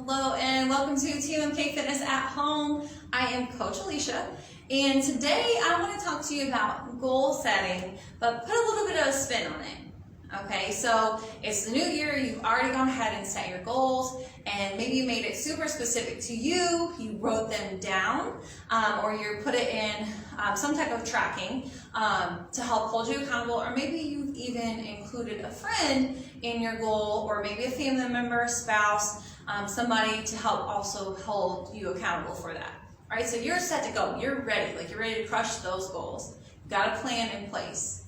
Hello and welcome to TMK Fitness at Home. I am Coach Allisha, and today I want to talk to you about goal setting, but put a little bit of a spin on it. Okay, so it's the new year, you've already gone ahead and set your goals, and maybe you made it super specific to you, you wrote them down, or you put it in some type of tracking to help hold you accountable, or maybe you've even included a friend in your goal, or maybe a family member, a spouse, somebody to help also hold you accountable for that. All right, so you're set to go, you're ready, like you're ready to crush those goals. You've got a plan in place.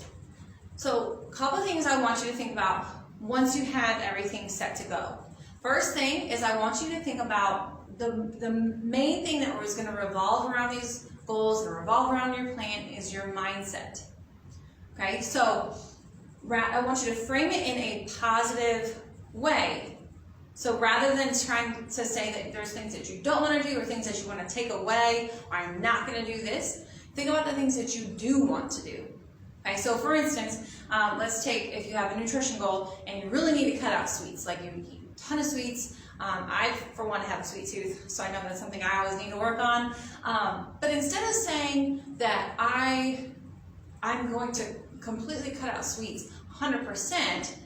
So a couple of things I want you to think about once you have everything set to go. First thing is I want you to think about the main thing that is going to revolve around these goals and revolve around your plan is your mindset. Okay, so I want you to frame it in a positive way. So rather than trying to say that there's things that you don't want to do or things that you want to take away, or I'm not going to do this, think about the things that you do want to do. Okay, so for instance, let's take if you have a nutrition goal and you really need to cut out sweets, like you eat a ton of sweets. I, for one, have a sweet tooth, so I know that's something I always need to work on. But instead of saying that I'm going to completely cut out sweets 100%,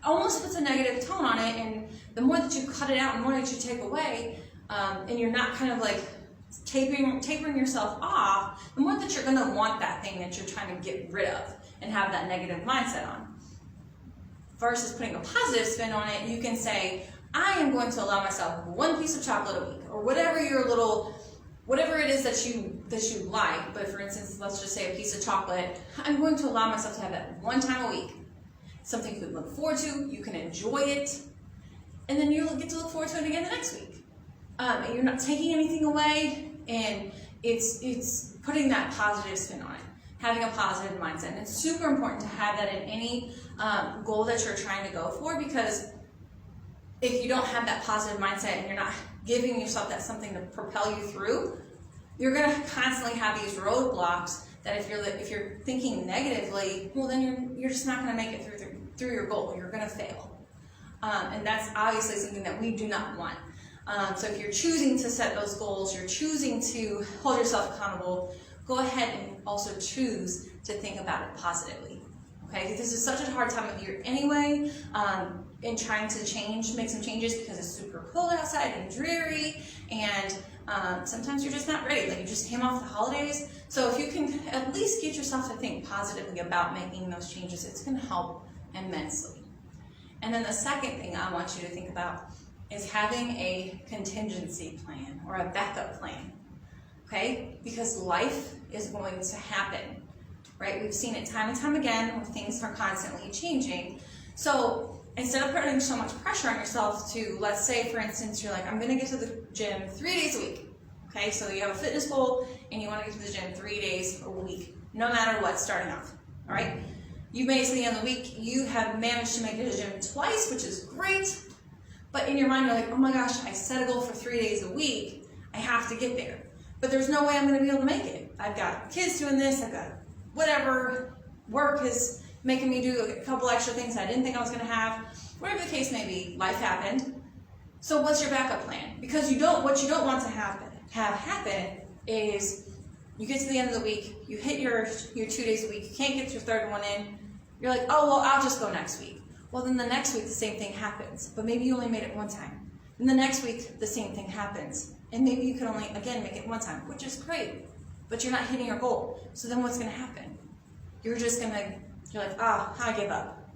almost puts a negative tone on it, and the more that you cut it out and the more that you take away, and you're not kind of like tapering yourself off, the more that you're going to want that thing that you're trying to get rid of and have that negative mindset on. Versus putting a positive spin on it, you can say, I am going to allow myself one piece of chocolate a week, or whatever it is that you like. But for instance, let's just say a piece of chocolate, I'm going to allow myself to have that one time a week. Something you can look forward to, you can enjoy it, and then you get to look forward to it again the next week. And you're not taking anything away, and it's putting that positive spin on it, having a positive mindset. And it's super important to have that in any goal that you're trying to go for, because if you don't have that positive mindset and you're not giving yourself that something to propel you through, you're going to constantly have these roadblocks that if you're thinking negatively, well then you're just not going to make it through your goal. You're going to fail. And that's obviously something that we do not want. So if you're choosing to set those goals, you're choosing to hold yourself accountable, go ahead and also choose to think about it positively. Okay, this is such a hard time of year anyway, in trying to make some changes because it's super cold outside and dreary, and sometimes you're just not ready, like you just came off the holidays. So if you can at least get yourself to think positively about making those changes, it's going to help immensely. And then the second thing I want you to think about is having a contingency plan or a backup plan, okay? Because life is going to happen, right? We've seen it time and time again where things are constantly changing. So instead of putting so much pressure on yourself to, let's say, for instance, you're like, I'm gonna get to the gym 3 days a week, okay? So you have a fitness goal and you wanna get to the gym 3 days a week, no matter what, starting off, all right? You made it to the end of the week, you have managed to make it to the gym twice, which is great. But in your mind, you're like, oh my gosh, I set a goal for 3 days a week. I have to get there. But there's no way I'm going to be able to make it. I've got kids doing this. I've got whatever. Work is making me do a couple extra things I didn't think I was going to have. Whatever the case may be, life happened. So what's your backup plan? Because what you don't want to have happen is you get to the end of the week, you hit your 2 days a week, you can't get your third one in. You're like, oh, well, I'll just go next week. Well, then the next week, the same thing happens, but maybe you only made it one time. And the next week, the same thing happens. And maybe you can only, again, make it one time, which is great, but you're not hitting your goal. So then what's going to happen? You're like, I give up.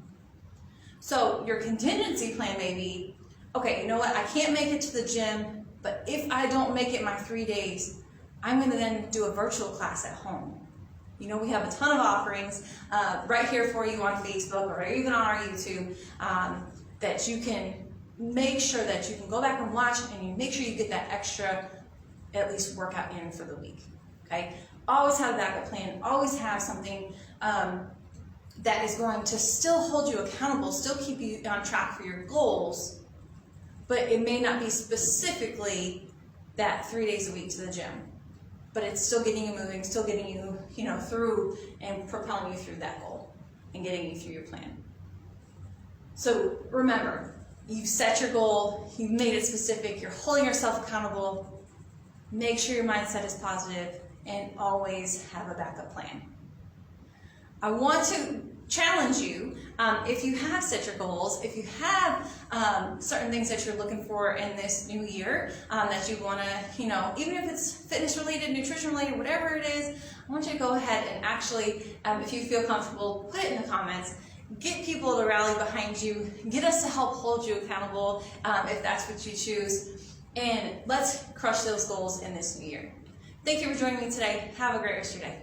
So your contingency plan may be, okay, you know what? I can't make it to the gym, but if I don't make it my 3 days, I'm going to then do a virtual class at home. You know, we have a ton of offerings right here for you on Facebook or even on our YouTube that you can make sure that you can go back and watch, and you make sure you get that extra, at least workout in for the week, okay? Always have a backup plan, always have something that is going to still hold you accountable, still keep you on track for your goals, but it may not be specifically that 3 days a week to the gym. But it's still getting you moving, still getting you, through and propelling you through that goal and getting you through your plan. So remember, you've set your goal, you've made it specific, you're holding yourself accountable. Make sure your mindset is positive and always have a backup plan. I want to challenge you, if you have set your goals, if you have certain things that you're looking for in this new year, that you want to, even if it's fitness related, nutrition related, whatever it is, I want you to go ahead and actually, if you feel comfortable, put it in the comments. Get people to rally behind you. Get us to help hold you accountable if that's what you choose. And let's crush those goals in this new year. Thank you for joining me today. Have a great rest of your day.